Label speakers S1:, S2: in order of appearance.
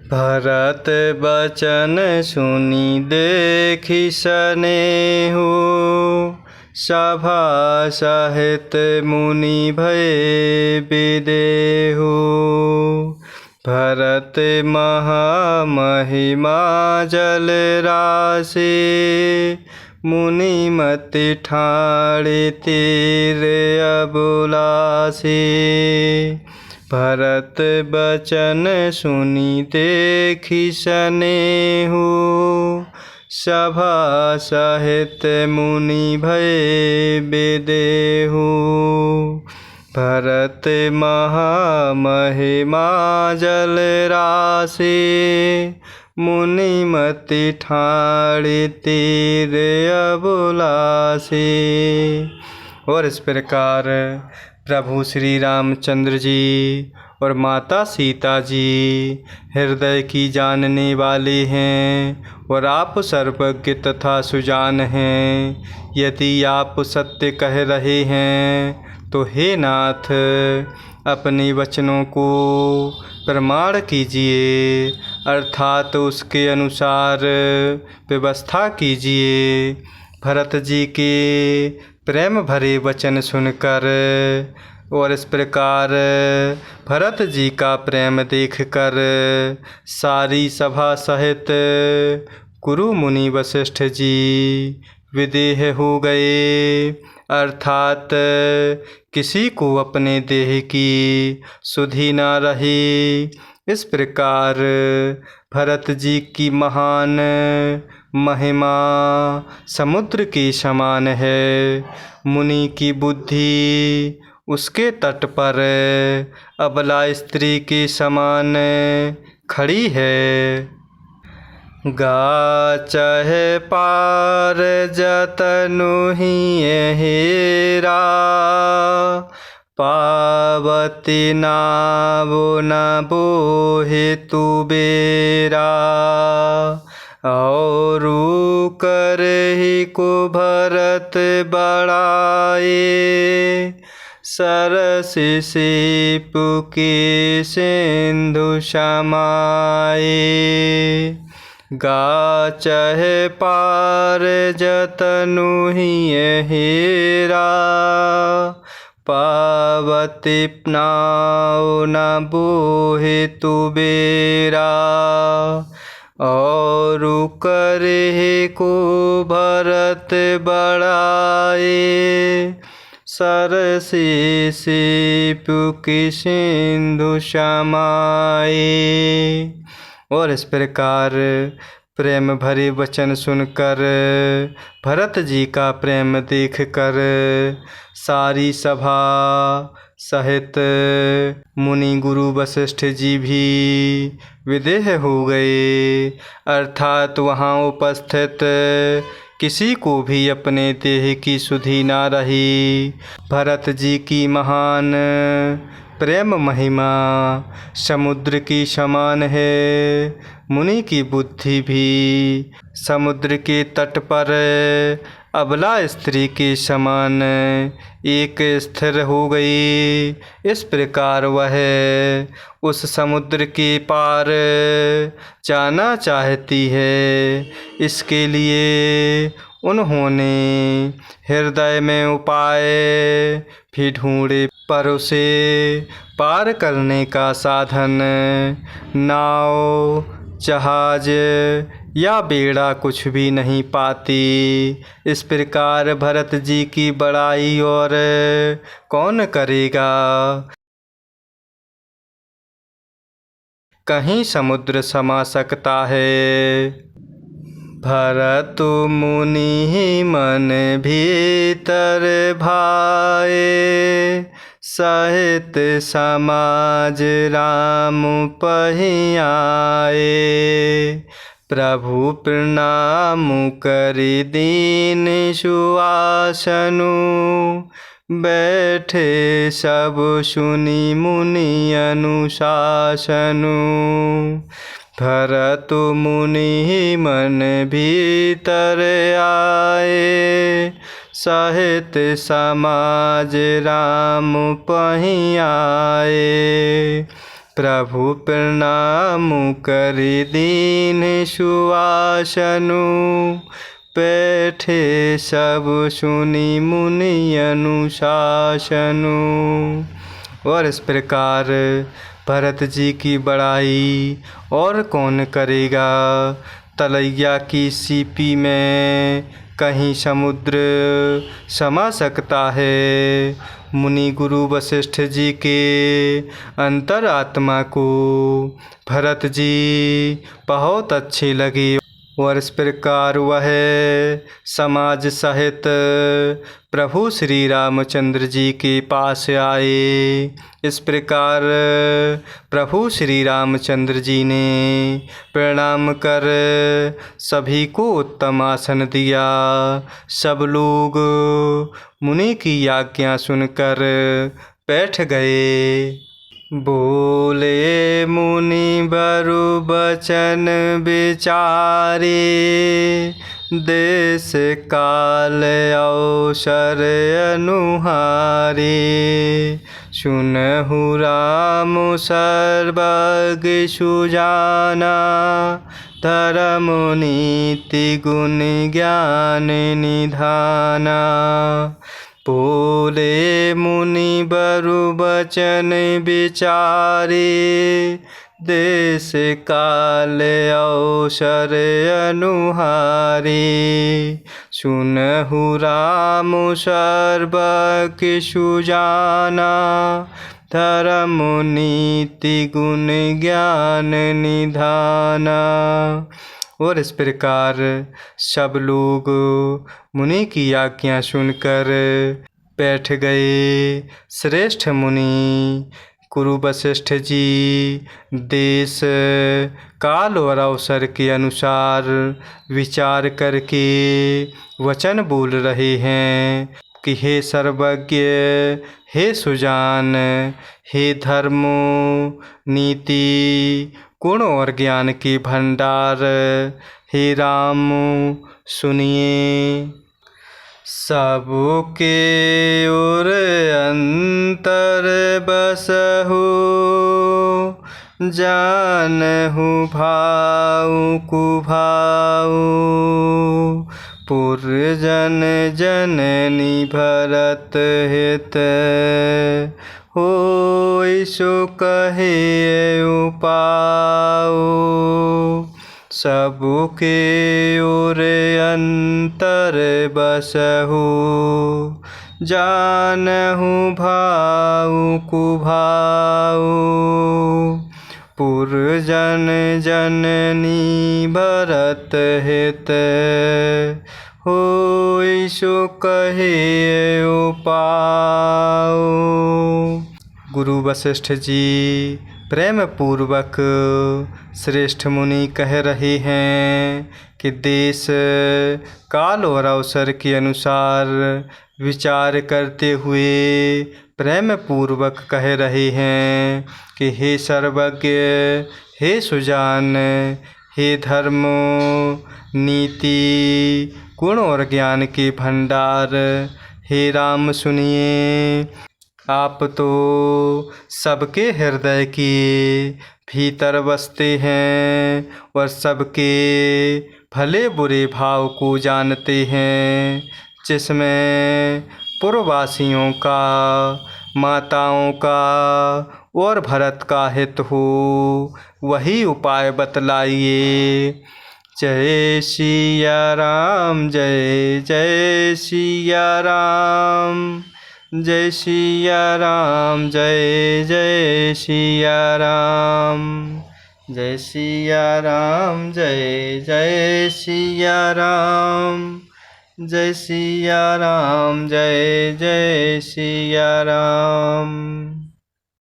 S1: भरत बचन सुनि देखि सनेहु, सभा सहित मुनि भये विदेहु। भरत महामहिमा जल राशि, मुनि मति ठाढ़ि तीर अबुलासी। भरत बचन सुनि देखि सनेहु, सभा सहित मुनि भये विदेहु। भरत महामहिमा जल राशि, मुनि मति ठाढ़ि तीर अबुलासी। और इस प्रकार प्रभु श्री रामचंद्र जी और माता सीता जी हृदय की जानने वाले हैं और आप सर्वज्ञ तथा सुजान हैं। यदि आप सत्य कह रहे हैं तो हे नाथ, अपने वचनों को प्रमाण कीजिए, अर्थात उसके अनुसार व्यवस्था कीजिए। भरत जी के प्रेम भरे वचन सुनकर और इस प्रकार भरत जी का प्रेम देखकर सारी सभा सहित गुरु मुनि वशिष्ठ जी विदेह हो गए, अर्थात किसी को अपने देह की सुधि न रही। इस प्रकार भरत जी की महान महिमा समुद्र के समान है। मुनि की बुद्धि उसके तट पर अबला स्त्री के समान खड़ी है। गाचहे पार जतनु ही हेरा, पावती नावो न बोहे तु बेरा। और करहि को भरत बड़ाए, सरसि सीपु के सिंधु समाए। गाचहे पार जतनु ही हेरा, पावती नाव न बोहे तु बेरा। और करहि को भरत बड़ाए, सरसि सीपु की सिंधु समाए। और इस प्रकार प्रेम भरे वचन सुनकर भरत जी का प्रेम देखकर सारी सभा सहित मुनि गुरु वशिष्ठ जी भी विदेह हो गए, अर्थात वहाँ उपस्थित किसी को भी अपने देह की सुधि ना रही। भरत जी की महान प्रेम महिमा समुद्र की समान है। मुनि की बुद्धि भी समुद्र के तट पर अबला स्त्री के समान एक स्थिर हो गई। इस प्रकार वह उस समुद्र के पार जाना चाहती है। इसके लिए उन्होंने हृदय में उपाय भी ढूंढे, पर उसे पार करने का साधन नाव, जहाज या बेड़ा कुछ भी नहीं पाती। इस प्रकार भरत जी की बड़ाई और कौन करेगा। कहीं समुद्र समा सकता है। भरत मुनि मन भीतर भाए, सहित समाज राम पहियाए। प्रभु प्रणाम करि दीन सुआसनु, बैठे सब सुनि मुनि अनुशासनु। भरत मुनि मन भीतर आए, सहित समाज राम पहियाए। प्रभु प्रणाम करि दीन सुआसनु, बैठे सब सुनी मुनि अनुशासनु। और इस प्रकार भरत जी की बड़ाई और कौन करेगा। तलैया की सीपी में कहीं समुद्र समा सकता है। मुनि गुरु वशिष्ठ जी के अंतरात्मा को भरत जी बहुत अच्छे लगे और इस प्रकार वह समाज सहित प्रभु श्री रामचंद्र जी के पास आए। इस प्रकार प्रभु श्री रामचंद्र जी ने प्रणाम कर सभी को उत्तम आसन दिया। सब लोग मुनि की आज्ञा सुनकर बैठ गए। बोले मुनि बरु बचन विचारे, देश काल अवसर अनुहारे। सुनहु राम सर्वज्ञ सुजाना, धर्म नीति गुण ज्ञान निधाना। बोले मुनि बरु बचन विचारे, देश काल अवसर अनुहारे। सुनहु राम सर्वज्ञ सुजाना, धर्म नीति गुण ज्ञान निधाना। और इस प्रकार सब लोग मुनि की आज्ञा सुनकर बैठ गए। श्रेष्ठ मुनि गुरु वशिष्ठ जी देश काल और अवसर के अनुसार विचार करके वचन बोल रहे हैं कि हे सर्वज्ञ, हे सुजान, हे धर्म नीति गुण और ज्ञान के भंडार, हे राम सुनिए। सबके ओर अंतर बसहु, जानहु भाउ कुभाउ। पुरजन जननी भरत हित, होय सो कहे उपाउ। सबके ओर अंतर बसहु, जानहु भाउ कुभाउ। पुरजन जननी भरत हित, होय सो कहे उपाउ। गुरु वशिष्ठ जी प्रेम पूर्वक श्रेष्ठ मुनि कह रहे हैं कि देश काल और अवसर के अनुसार विचार करते हुए प्रेम पूर्वक कह रहे हैं कि हे सर्वज्ञ, हे सुजान, हे धर्म नीति गुण और ज्ञान के भंडार, हे राम सुनिए। आप तो सबके हृदय के भीतर बसते हैं और सबके भले बुरे भाव को जानते हैं। जिसमें पूर्ववासियों का, माताओं का और भरत का हित हो, वही उपाय बतलाइए। जय सिया राम, जय जय सिया राम, जय सिया राम, जय जय सिया राम। जय सिया राम, जय जय सिया राम, जय सिया राम, जय जय सिया राम।